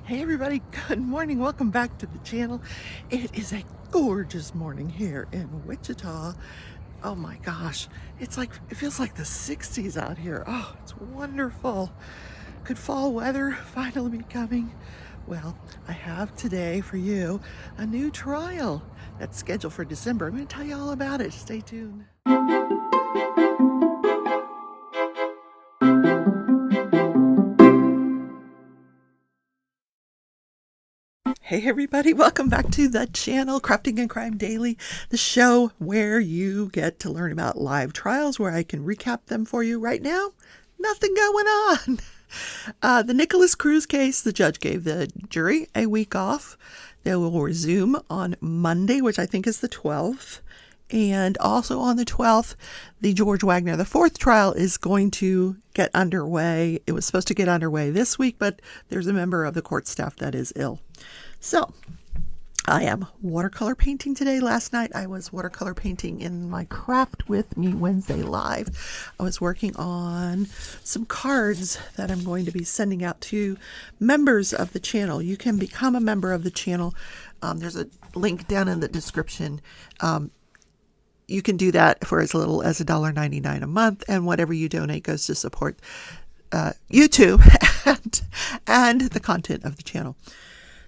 Hey everybody, good morning. Welcome back to the channel. It is a gorgeous morning here in Wichita. Oh my gosh, it feels like the 60s out here. Oh, it's wonderful. Could fall weather finally be coming? Well, I have today for you a new trial that's scheduled for December. I'm going to tell you all about it. Stay tuned. Hey everybody, welcome back to the channel, Crafting and Crime Daily, the show where you get to learn about live trials where I can recap them for you right now. Nothing going on. The Nicholas Cruz case, the judge gave the jury a week off. They will resume on Monday, which I think is the 12th. And also on the 12th, the George Wagner, the fourth trial, is going to get underway. It was supposed to get underway this week, but there's a member of the court staff that is ill. So I am watercolor painting today. Last night I was watercolor painting in my Craft With Me Wednesday Live. I was working on some cards that I'm going to be sending out to members of the channel. You can become a member of the channel. There's a link down in the description. You can do that for as little as $1.99 a month, and whatever you donate goes to support YouTube and the content of the channel.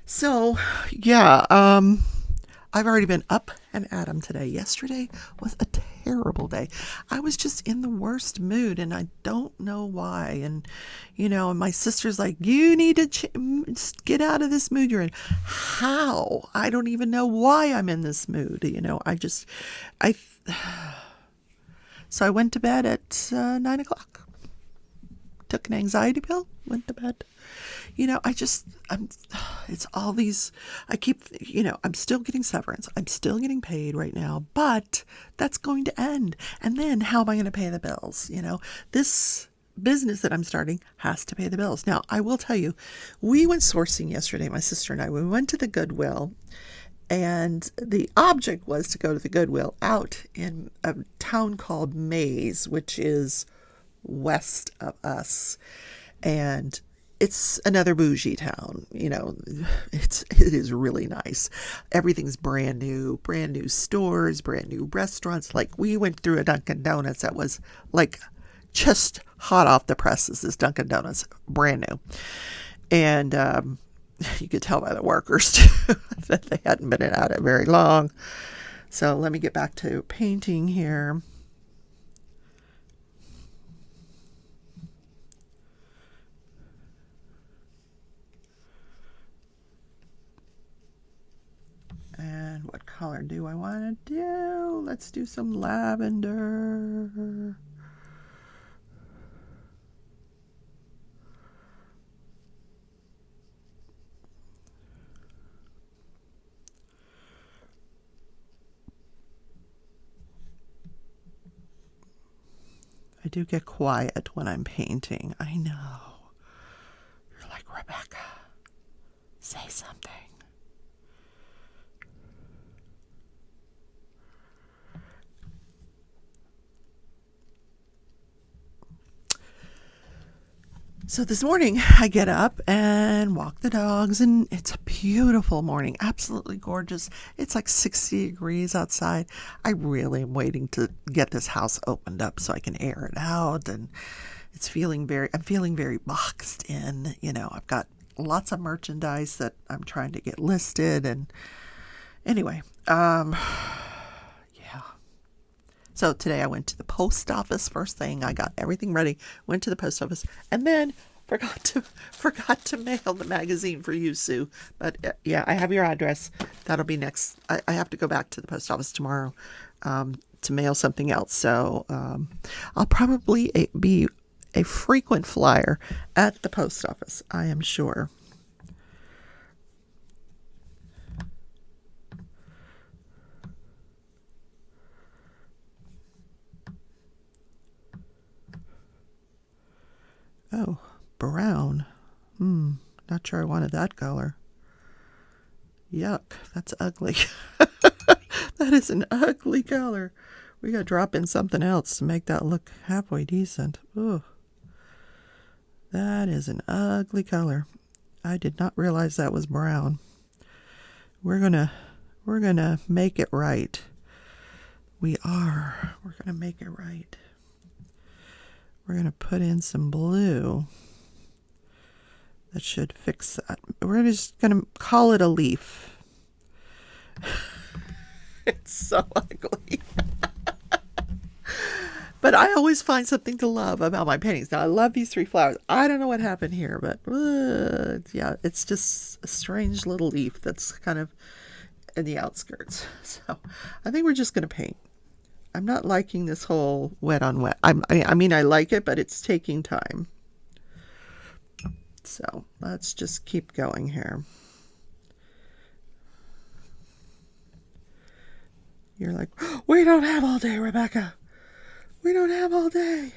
So, yeah, I've already been up and at 'em today. Yesterday was a terrible day. I was just in the worst mood, and I don't know why. And, and my sister's like, you need to get out of this mood you're in. How? I don't even know why I'm in this mood. So I went to bed at 9 o'clock. Took an anxiety pill, went to bed. It's all these, I'm still getting severance. I'm still getting paid right now, but that's going to end. And then how am I going to pay the bills? This business that I'm starting has to pay the bills. Now, I will tell you, we went sourcing yesterday, my sister and I. We went to the Goodwill, and the object was to go to the Goodwill out in a town called Mays, which is west of us. And it's another bougie town. It is really nice. Everything's brand new stores, brand new restaurants. Like, we went through a Dunkin' Donuts that was like just hot off the presses. This Dunkin' Donuts, brand new. And you could tell by the workers too that they hadn't been at it very long. So let me get back to painting here. And what color do I want to do? Let's do some lavender. I do get quiet when I'm painting. I know. You're like, Rebecca, say something. So this morning I get up and walk the dogs, and it's a beautiful morning, absolutely gorgeous. It's like 60 degrees outside. I really am waiting to get this house opened up so I can air it out, and I'm feeling very boxed in. I've got lots of merchandise that I'm trying to get listed, and anyway, yeah. So today I went to the post office first thing. I got everything ready, went to the post office, and then forgot to mail the magazine for you, Sue. But yeah, I have your address. That'll be next. I have to go back to the post office tomorrow to mail something else. So I'll probably be a frequent flyer at the post office, I am sure. Oh, brown. Not sure I wanted that color. Yuck, that's ugly. That is an ugly color. We gotta drop in something else to make that look halfway decent. Ooh, that is an ugly color. I did not realize that was brown. We're gonna make it right. We're gonna make it right. We're gonna put in some blue. That should fix that. We're just gonna call it a leaf. It's so ugly. But I always find something to love about my paintings. Now, I love these 3 flowers. I don't know what happened here, but yeah, it's just a strange little leaf that's kind of in the outskirts. So I think we're just going to paint. I'm not liking this whole wet on wet. I mean, I like it, but it's taking time. So let's just keep going here. You're like, we don't have all day, Rebecca. We don't have all day.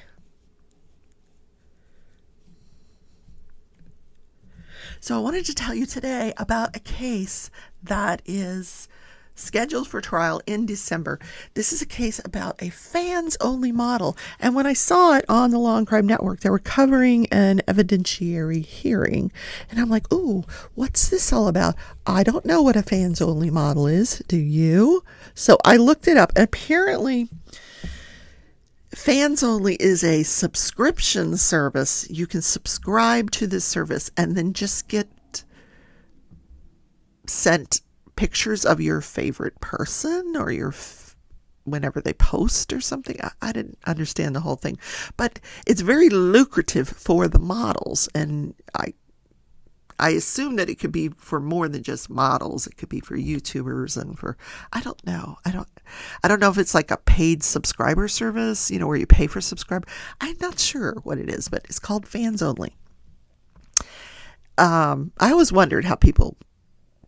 So I wanted to tell you today about a case that is scheduled for trial in December. This is a case about a fans only model. And when I saw it on the Law and Crime Network, they were covering an evidentiary hearing. And I'm like, ooh, what's this all about? I don't know what a fans only model is. Do you? So I looked it up. And apparently, Fans Only is a subscription service. You can subscribe to this service and then just get sent pictures of your favorite person or whenever they post or something. I didn't understand the whole thing, but it's very lucrative for the models. And I assume that it could be for more than just models. It could be for YouTubers and for, I don't know. I don't know if it's like a paid subscriber service, where you pay for subscribe. I'm not sure what it is, but it's called Fans Only. I always wondered how people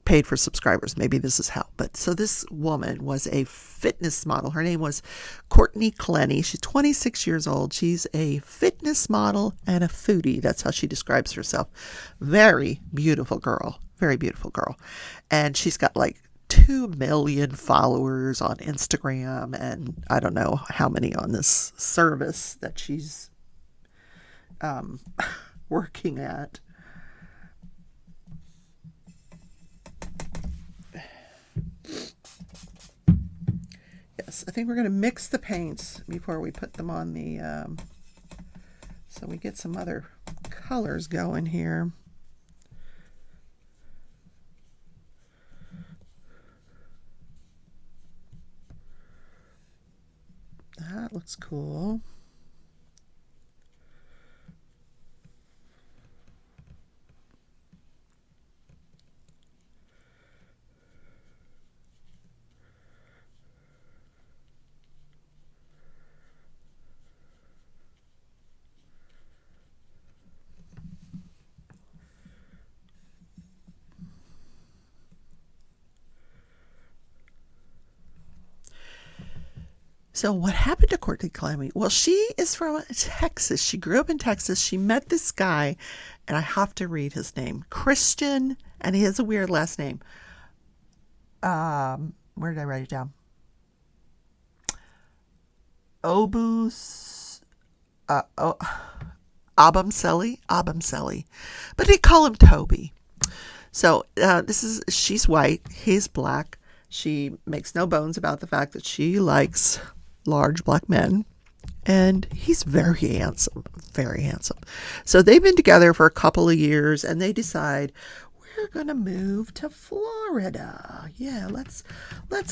paid for subscribers. Maybe this is how. But so this woman was a fitness model. Her name was Courtney Clenny. She's 26 years old. She's a fitness model and a foodie. That's how she describes herself. Very beautiful girl. Very beautiful girl. And she's got like 2 million followers on Instagram, and I don't know how many on this service that she's working at. Yes, I think we're going to mix the paints before we put them on the, so we get some other colors going here. That looks cool. So what happened to Courtney Clenny? Well, she is from Texas. She grew up in Texas. She met this guy, and I have to read his name. Christian, and he has a weird last name. Where did I write it down? Abamselli. But they call him Toby. So she's white, he's black. She makes no bones about the fact that she likes large black men, and he's very handsome. So they've been together for a couple of years, and they decide we're gonna move to Florida. Yeah, let's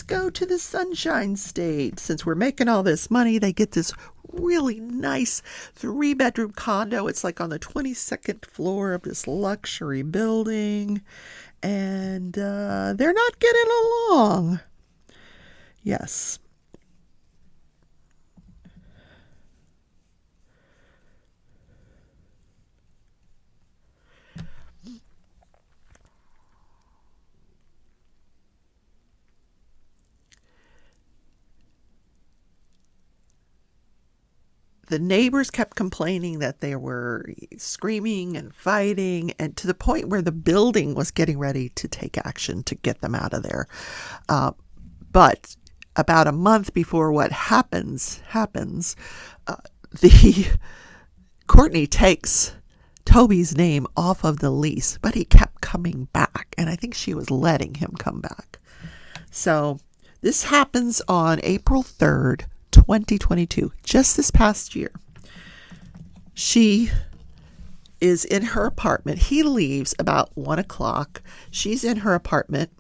go to the Sunshine State. Since we're making all this money, they get this really nice 3-bedroom condo. It's like on the 22nd floor of this luxury building, and they're not getting along. Yes. The neighbors kept complaining that they were screaming and fighting, and to the point where the building was getting ready to take action to get them out of there. But about a month before what happens, Courtney takes Toby's name off of the lease, but he coming back. And I think she was letting him come back. So this happens on April 3rd, 2022, just this past year. She is in her apartment. He leaves about 1 o'clock. She's in her apartment.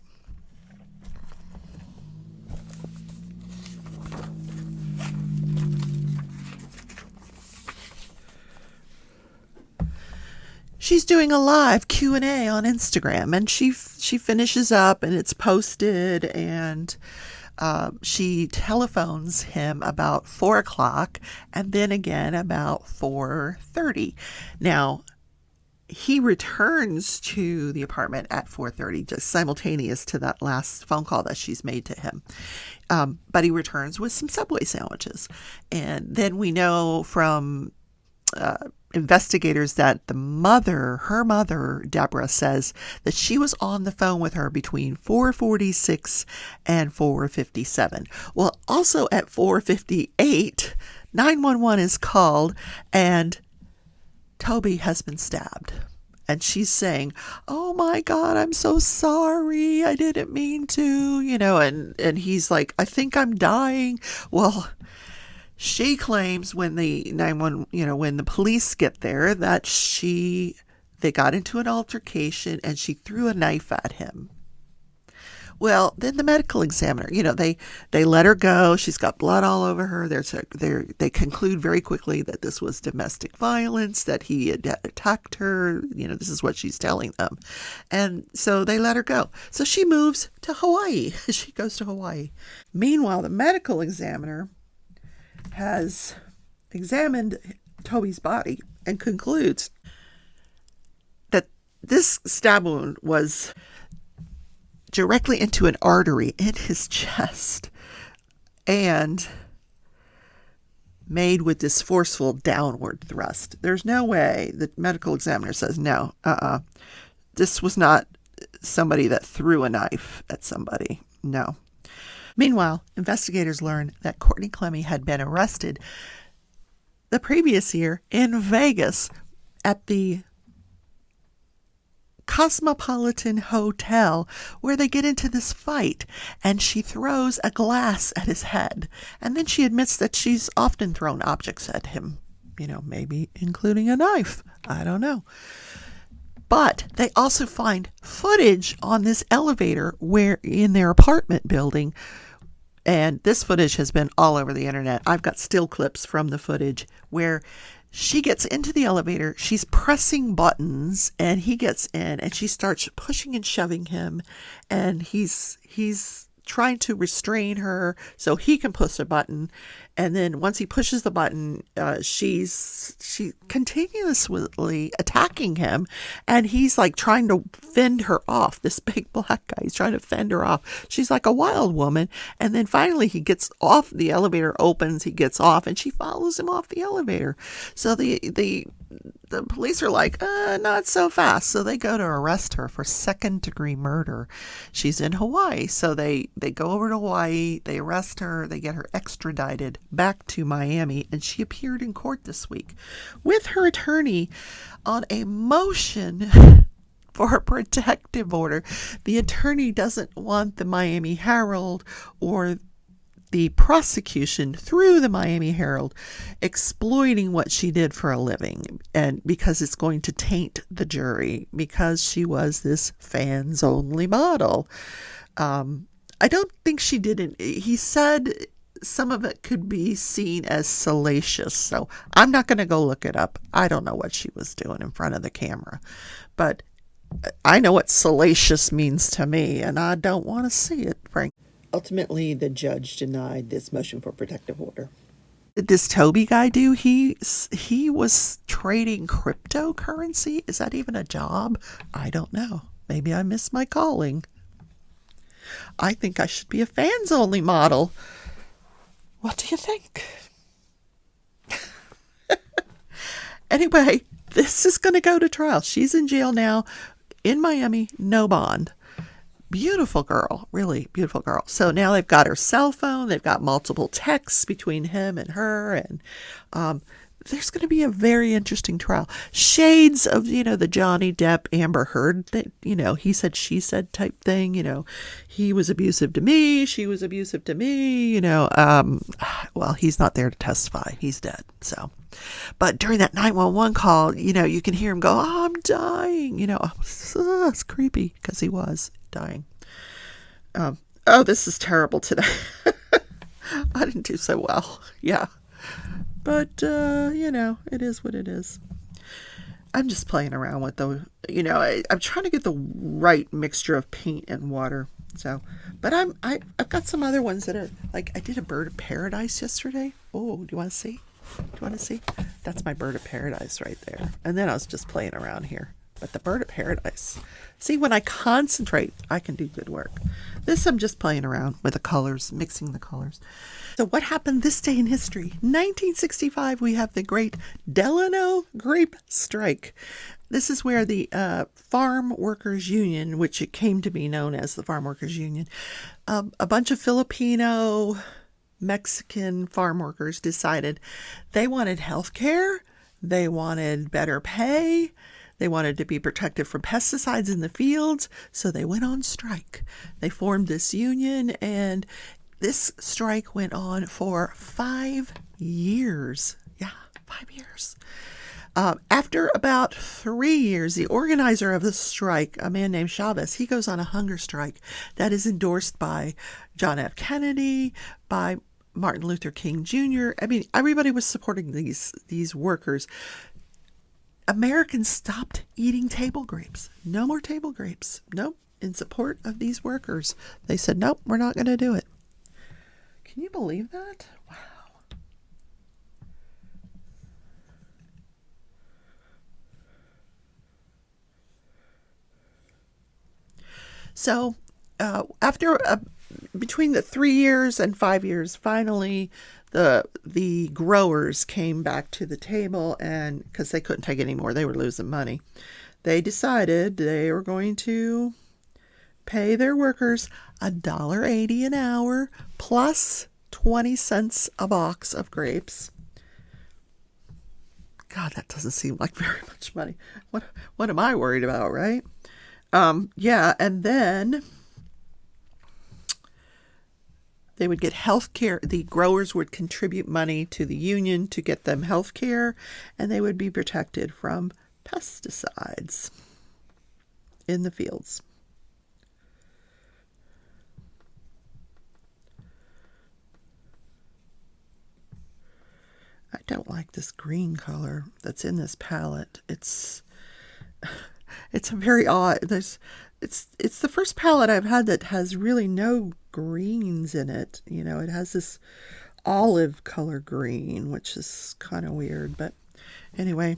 She's doing a live Q&A on Instagram, and she finishes up and it's posted, and she telephones him about 4 o'clock and then again about 4:30. Now, he returns to the apartment at 4:30, just simultaneous to that last phone call that she's made to him. But he returns with some Subway sandwiches. And then we know from investigators that her mother, Deborah, says that she was on the phone with her between 4:46 and 4:57. Well, also at 4:58, 911 is called and Toby has been stabbed. And she's saying, "Oh my God, I'm so sorry. I didn't mean to," and he's like, "I think I'm dying." Well, she claims when the 911, when the police get there, that they got into an altercation and she threw a knife at him. Well, then the medical examiner, they let her go. She's got blood all over her. They conclude very quickly that this was domestic violence, that he had attacked her. This is what she's telling them. And so they let her go. So she moves to Hawaii. She goes to Hawaii. Meanwhile, the medical examiner has examined Toby's body and concludes that this stab wound was directly into an artery in his chest and made with this forceful downward thrust. There's no way. The medical examiner says, no, this was not somebody that threw a knife at somebody. No. Meanwhile, investigators learned that Courtney Clemmie had been arrested the previous year in Vegas at the Cosmopolitan Hotel, where they get into this fight, and she throws a glass at his head. And then she admits that she's often thrown objects at him, maybe including a knife. I don't know. But they also find footage on this elevator in their apartment building. And this footage has been all over the internet. I've got still clips from the footage where she gets into the elevator. She's pressing buttons and he gets in and she starts pushing and shoving him. And he's trying to restrain her so he can push a button. And then once he pushes the button, she continuously attacking him, and he's like trying to fend her off. This big black guy, he's trying to fend her off. She's like a wild woman. And then finally he gets off. The elevator opens, he gets off, and she follows him off the elevator. So the police are like, not so fast. So they go to arrest her for second-degree murder. She's in Hawaii. So they go over to Hawaii, they arrest her, they get her extradited back to Miami, and she appeared in court this week with her attorney on a motion for a protective order. The attorney doesn't want the Miami Herald or the prosecution through the Miami Herald exploiting what she did for a living, and because it's going to taint the jury, because she was this fans only model. I don't think she didn't. He said some of it could be seen as salacious, so I'm not going to go look it up. I don't know what she was doing in front of the camera, but I know what salacious means to me, and I don't want to see it, frankly. Ultimately, the judge denied this motion for protective order. What did this Toby guy do? He was trading cryptocurrency. Is that even a job? I don't know. Maybe I missed my calling. I think I should be a fans only model. What do you think? Anyway, this is going to go to trial. She's in jail now in Miami, no bond. Beautiful girl, really beautiful girl. So now they've got her cell phone. They've got multiple texts between him and her. And there's going to be a very interesting trial. Shades of, the Johnny Depp, Amber Heard, that, he said, she said type thing. He was abusive to me. She was abusive to me. Well, he's not there to testify. He's dead. So, but during that 911 call, you can hear him go, "Oh, I'm dying." It's creepy because he was dying. Oh, this is terrible today. I didn't do so well. Yeah. But, it is what it is. I'm just playing around with I'm trying to get the right mixture of paint and water. So, but I've got some other ones that are, like, I did a bird of paradise yesterday. Oh, do you want to see? That's my bird of paradise right there. And then I was just playing around here. But the bird of paradise. See, when I concentrate, I can do good work. This, I'm just playing around with the colors, mixing the colors. So what happened this day in history? 1965, we have the Great Delano Grape Strike. This is where the Farm Workers Union, which it came to be known as the Farm Workers Union, a bunch of Filipino, Mexican farm workers decided they wanted health care, they wanted better pay, they wanted to be protected from pesticides in the fields, so they went on strike. They formed this union, and this strike went on for 5 years. Yeah, 5 years. After about 3 years, the organizer of the strike, a man named Chavez, he goes on a hunger strike that is endorsed by John F. Kennedy, by Martin Luther King Jr. I mean, everybody was supporting these workers. Americans stopped eating table grapes. No more table grapes. Nope. In support of these workers. They said, nope, we're not going to do it. Can you believe that? Wow. So, after between the 3 years and 5 years, finally, the growers came back to the table, and because they couldn't take any more, they were losing money. They decided they were going to pay their workers $1.80 an hour plus 20 cents a box of grapes. God, that doesn't seem like very much money. What am I worried about, right? Yeah, and then they would get health care. The growers would contribute money to the union to get them health care, and they would be protected from pesticides in the fields. I don't like this green color that's in this palette. It's a very odd. It's the first palette I've had that has really no greens in it. It has this olive color green, which is kind of weird. But anyway,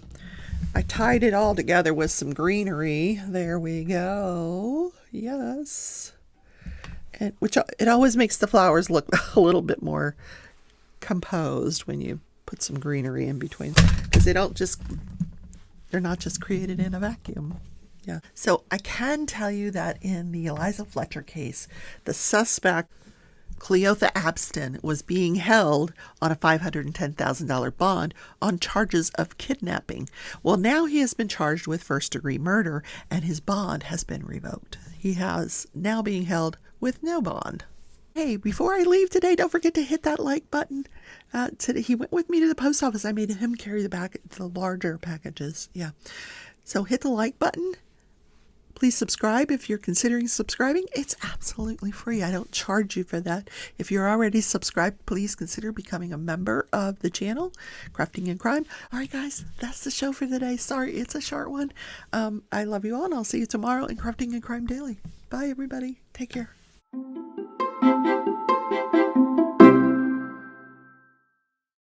I tied it all together with some greenery. There we go. Yes. And which it always makes the flowers look a little bit more composed when you put some greenery in between, because they're not just created in a vacuum. Yeah. So I can tell you that in the Eliza Fletcher case, the suspect, Cleotha Abston, was being held on a $510,000 bond on charges of kidnapping. Well, now he has been charged with first-degree murder, and his bond has been revoked. He has now being held with no bond. Hey, before I leave today, don't forget to hit that like button. Today, he went with me to the post office. I made him carry the larger packages. Yeah. So hit the like button. Please subscribe if you're considering subscribing. It's absolutely free. I don't charge you for that. If you're already subscribed, please consider becoming a member of the channel, Crafting and Crime. All right, guys, that's the show for today. Sorry, it's a short one. I love you all, and I'll see you tomorrow in Crafting and Crime Daily. Bye, everybody. Take care.